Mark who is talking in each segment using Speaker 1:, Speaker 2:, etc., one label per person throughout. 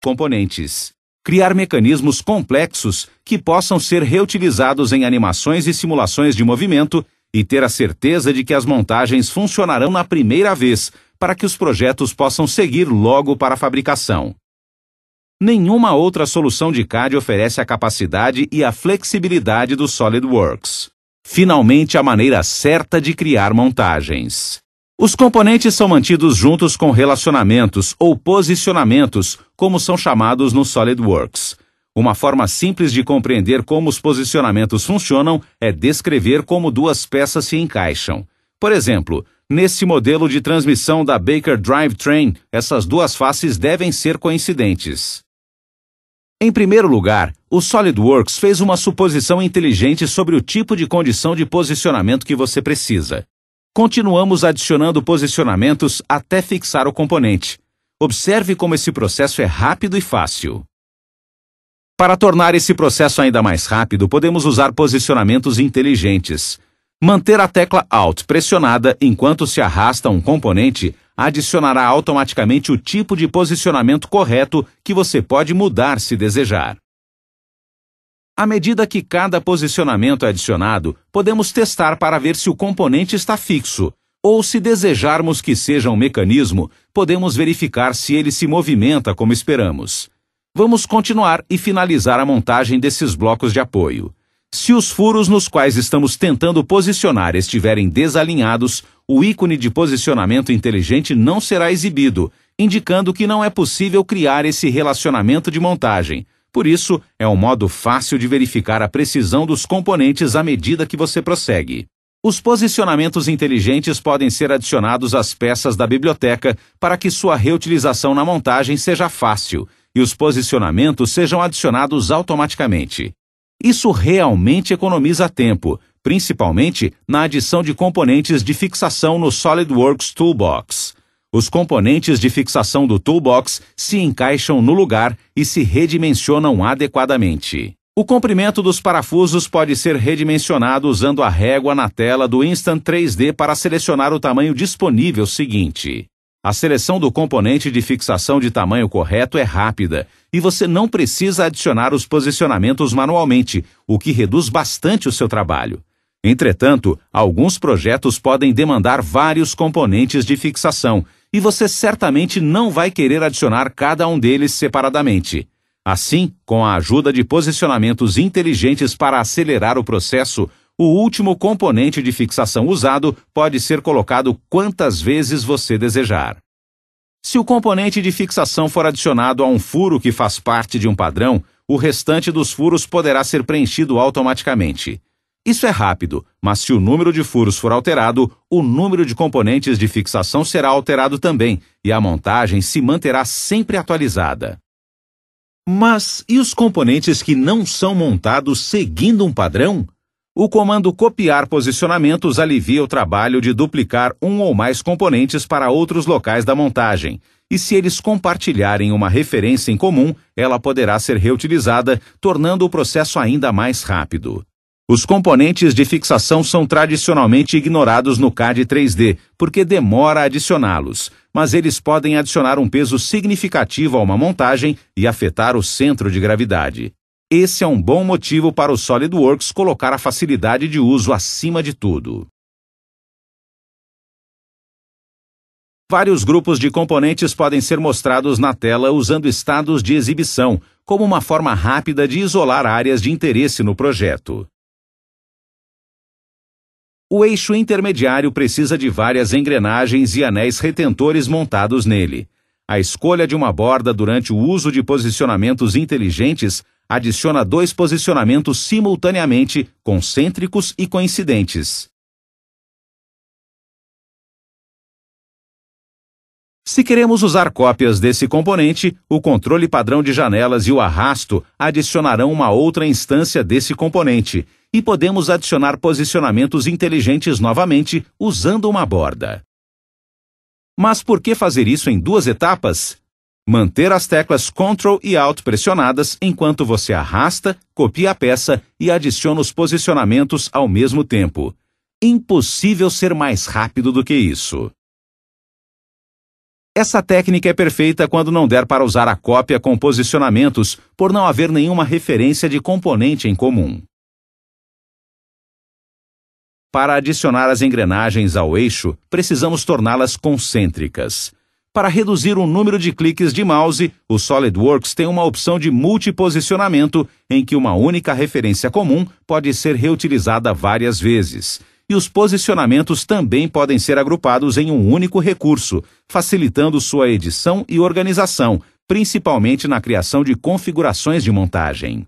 Speaker 1: componentes. Criar mecanismos complexos que possam ser reutilizados em animações e simulações de movimento e ter a certeza de que as montagens funcionarão na primeira vez para que os projetos possam seguir logo para a fabricação. Nenhuma outra solução de CAD oferece a capacidade e a flexibilidade do SolidWorks. Finalmente, a maneira certa de criar montagens. Os componentes são mantidos juntos com relacionamentos ou posicionamentos, como são chamados no SolidWorks. Uma forma simples de compreender como os posicionamentos funcionam é descrever como duas peças se encaixam. Por exemplo, nesse modelo de transmissão da Baker Drivetrain, essas duas faces devem ser coincidentes. Em primeiro lugar, o SolidWorks fez uma suposição inteligente sobre o tipo de condição de posicionamento que você precisa. Continuamos adicionando posicionamentos até fixar o componente. Observe como esse processo é rápido e fácil. Para tornar esse processo ainda mais rápido, podemos usar posicionamentos inteligentes. Manter a tecla Alt pressionada enquanto se arrasta um componente adicionará automaticamente o tipo de posicionamento correto que você pode mudar se desejar. À medida que cada posicionamento é adicionado, podemos testar para ver se o componente está fixo, ou se desejarmos que seja um mecanismo, podemos verificar se ele se movimenta como esperamos. Vamos continuar e finalizar a montagem desses blocos de apoio. Se os furos nos quais estamos tentando posicionar estiverem desalinhados, o ícone de posicionamento inteligente não será exibido, indicando que não é possível criar esse relacionamento de montagem. Por isso, é um modo fácil de verificar a precisão dos componentes à medida que você prossegue. Os posicionamentos inteligentes podem ser adicionados às peças da biblioteca para que sua reutilização na montagem seja fácil e os posicionamentos sejam adicionados automaticamente. Isso realmente economiza tempo, principalmente na adição de componentes de fixação no SolidWorks Toolbox. Os componentes de fixação do Toolbox se encaixam no lugar e se redimensionam adequadamente. O comprimento dos parafusos pode ser redimensionado usando a régua na tela do Instant 3D para selecionar o tamanho disponível seguinte. A seleção do componente de fixação de tamanho correto é rápida e você não precisa adicionar os posicionamentos manualmente, o que reduz bastante o seu trabalho. Entretanto, alguns projetos podem demandar vários componentes de fixação e você certamente não vai querer adicionar cada um deles separadamente. Assim, com a ajuda de posicionamentos inteligentes para acelerar o processo, o último componente de fixação usado pode ser colocado quantas vezes você desejar. Se o componente de fixação for adicionado a um furo que faz parte de um padrão, o restante dos furos poderá ser preenchido automaticamente. Isso é rápido, mas se o número de furos for alterado, o número de componentes de fixação será alterado também e a montagem se manterá sempre atualizada. Mas e os componentes que não são montados seguindo um padrão? O comando copiar posicionamentos alivia o trabalho de duplicar um ou mais componentes para outros locais da montagem, e se eles compartilharem uma referência em comum, ela poderá ser reutilizada, tornando o processo ainda mais rápido. Os componentes de fixação são tradicionalmente ignorados no CAD 3D, porque demora a adicioná-los, mas eles podem adicionar um peso significativo a uma montagem e afetar o centro de gravidade. Esse é um bom motivo para o SolidWorks colocar a facilidade de uso acima de tudo. Vários grupos de componentes podem ser mostrados na tela usando estados de exibição, como uma forma rápida de isolar áreas de interesse no projeto. O eixo intermediário precisa de várias engrenagens e anéis retentores montados nele. A escolha de uma borda durante o uso de posicionamentos inteligentes adiciona 2 posicionamentos simultaneamente, concêntricos e coincidentes. Se queremos usar cópias desse componente, o controle padrão de janelas e o arrasto adicionarão uma outra instância desse componente, e podemos adicionar posicionamentos inteligentes novamente usando uma borda. Mas por que fazer isso em 2 etapas? Manter as teclas Ctrl e Alt pressionadas enquanto você arrasta, copia a peça e adiciona os posicionamentos ao mesmo tempo. Impossível ser mais rápido do que isso. Essa técnica é perfeita quando não der para usar a cópia com posicionamentos, por não haver nenhuma referência de componente em comum. Para adicionar as engrenagens ao eixo, precisamos torná-las concêntricas. Para reduzir o número de cliques de mouse, o SolidWorks tem uma opção de multiposicionamento em que uma única referência comum pode ser reutilizada várias vezes. E os posicionamentos também podem ser agrupados em um único recurso, facilitando sua edição e organização, principalmente na criação de configurações de montagem.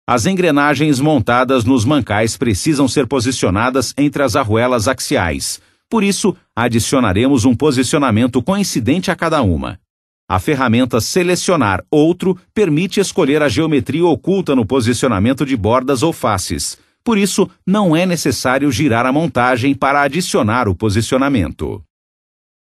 Speaker 1: As engrenagens montadas nos mancais precisam ser posicionadas entre as arruelas axiais. Por isso, adicionaremos um posicionamento coincidente a cada uma. A ferramenta Selecionar Outro permite escolher a geometria oculta no posicionamento de bordas ou faces. Por isso, não é necessário girar a montagem para adicionar o posicionamento.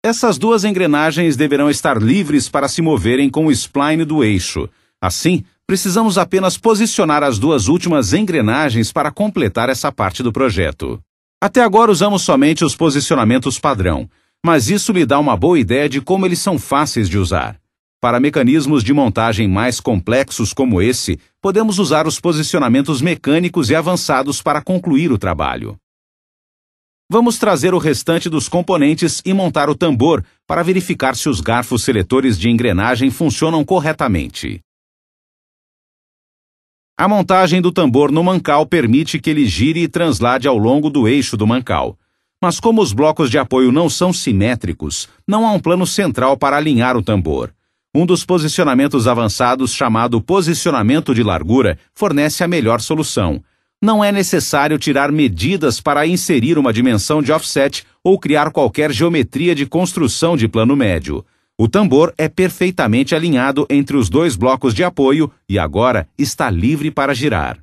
Speaker 1: Essas duas engrenagens deverão estar livres para se moverem com o spline do eixo. Assim, precisamos apenas posicionar as duas últimas engrenagens para completar essa parte do projeto. Até agora usamos somente os posicionamentos padrão, mas isso lhe dá uma boa ideia de como eles são fáceis de usar. Para mecanismos de montagem mais complexos como esse, podemos usar os posicionamentos mecânicos e avançados para concluir o trabalho. Vamos trazer o restante dos componentes e montar o tambor para verificar se os garfos seletores de engrenagem funcionam corretamente. A montagem do tambor no mancal permite que ele gire e translade ao longo do eixo do mancal. Mas como os blocos de apoio não são simétricos, não há um plano central para alinhar o tambor. Um dos posicionamentos avançados, chamado posicionamento de largura, fornece a melhor solução. Não é necessário tirar medidas para inserir uma dimensão de offset ou criar qualquer geometria de construção de plano médio. O tambor é perfeitamente alinhado entre os dois blocos de apoio e agora está livre para girar.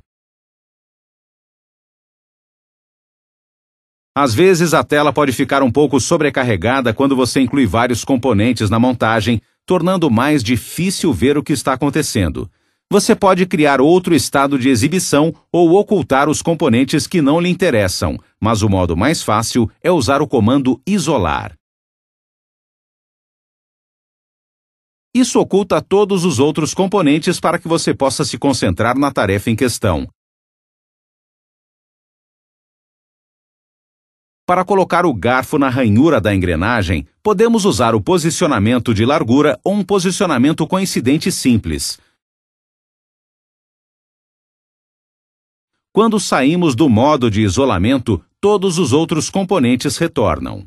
Speaker 1: Às vezes a tela pode ficar um pouco sobrecarregada quando você inclui vários componentes na montagem, tornando mais difícil ver o que está acontecendo. Você pode criar outro estado de exibição ou ocultar os componentes que não lhe interessam, mas o modo mais fácil é usar o comando isolar. Isso oculta todos os outros componentes para que você possa se concentrar na tarefa em questão. Para colocar o garfo na ranhura da engrenagem, podemos usar o posicionamento de largura ou um posicionamento coincidente simples. Quando saímos do modo de isolamento, todos os outros componentes retornam.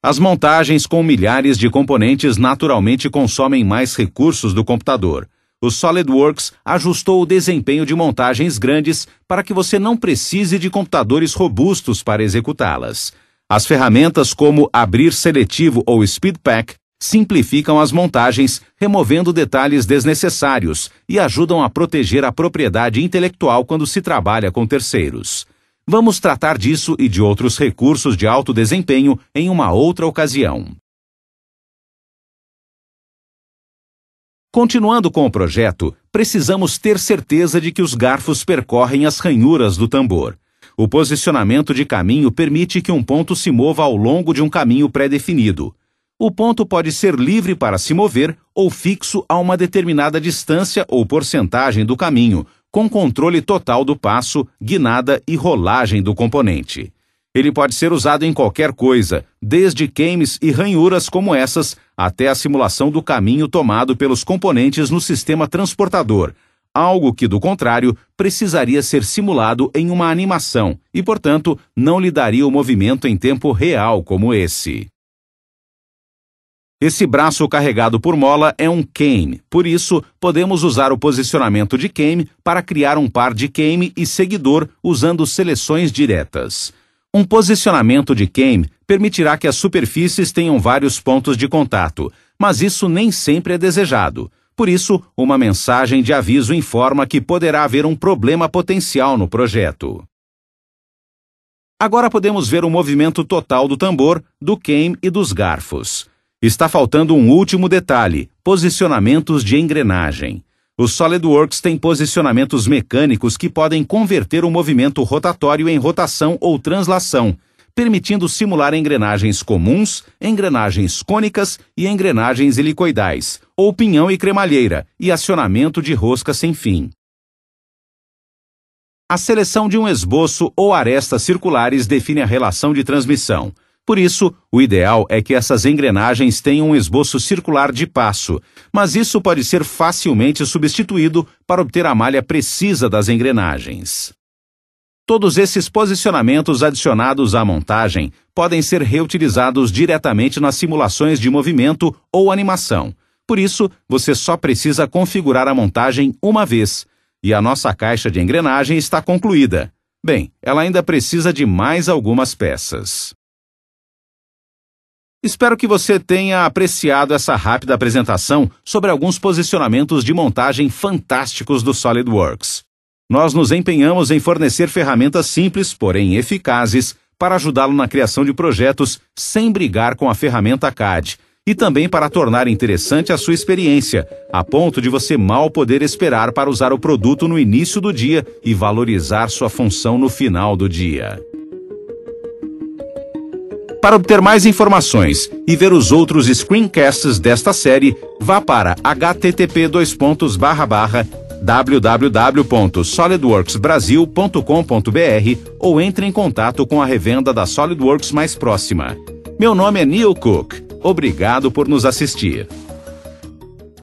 Speaker 1: As montagens com milhares de componentes naturalmente consomem mais recursos do computador. O SolidWorks ajustou o desempenho de montagens grandes para que você não precise de computadores robustos para executá-las. As ferramentas como Abrir Seletivo ou SpeedPack simplificam as montagens, removendo detalhes desnecessários e ajudam a proteger a propriedade intelectual quando se trabalha com terceiros. Vamos tratar disso e de outros recursos de alto desempenho em uma outra ocasião. Continuando com o projeto, precisamos ter certeza de que os garfos percorrem as ranhuras do tambor. O posicionamento de caminho permite que um ponto se mova ao longo de um caminho pré-definido. O ponto pode ser livre para se mover ou fixo a uma determinada distância ou porcentagem do caminho, com controle total do passo, guinada e rolagem do componente. Ele pode ser usado em qualquer coisa, desde cames e ranhuras como essas, até a simulação do caminho tomado pelos componentes no sistema transportador, algo que, do contrário, precisaria ser simulado em uma animação e, portanto, não lhe daria o movimento em tempo real como esse. Esse braço carregado por mola é um came, por isso, podemos usar o posicionamento de came para criar um par de came e seguidor usando seleções diretas. Um posicionamento de came permitirá que as superfícies tenham vários pontos de contato, mas isso nem sempre é desejado. Por isso, uma mensagem de aviso informa que poderá haver um problema potencial no projeto. Agora podemos ver o movimento total do tambor, do came e dos garfos. Está faltando um último detalhe: posicionamentos de engrenagem. O SolidWorks tem posicionamentos mecânicos que podem converter o movimento rotatório em rotação ou translação, permitindo simular engrenagens comuns, engrenagens cônicas e engrenagens helicoidais, ou pinhão e cremalheira, e acionamento de rosca sem fim. A seleção de um esboço ou arestas circulares define a relação de transmissão. Por isso, o ideal é que essas engrenagens tenham um esboço circular de passo, mas isso pode ser facilmente substituído para obter a malha precisa das engrenagens. Todos esses posicionamentos adicionados à montagem podem ser reutilizados diretamente nas simulações de movimento ou animação. Por isso, você só precisa configurar a montagem uma vez, e a nossa caixa de engrenagem está concluída. Bem, ela ainda precisa de mais algumas peças. Espero que você tenha apreciado essa rápida apresentação sobre alguns posicionamentos de montagem fantásticos do SolidWorks. Nós nos empenhamos em fornecer ferramentas simples, porém eficazes, para ajudá-lo na criação de projetos sem brigar com a ferramenta CAD, e também para tornar interessante a sua experiência, a ponto de você mal poder esperar para usar o produto no início do dia e valorizar sua função no final do dia. Para obter mais informações e ver os outros screencasts desta série, vá para http://www.solidworksbrasil.com.br ou entre em contato com a revenda da SolidWorks mais próxima. Meu nome é Neil Cook. Obrigado por nos assistir.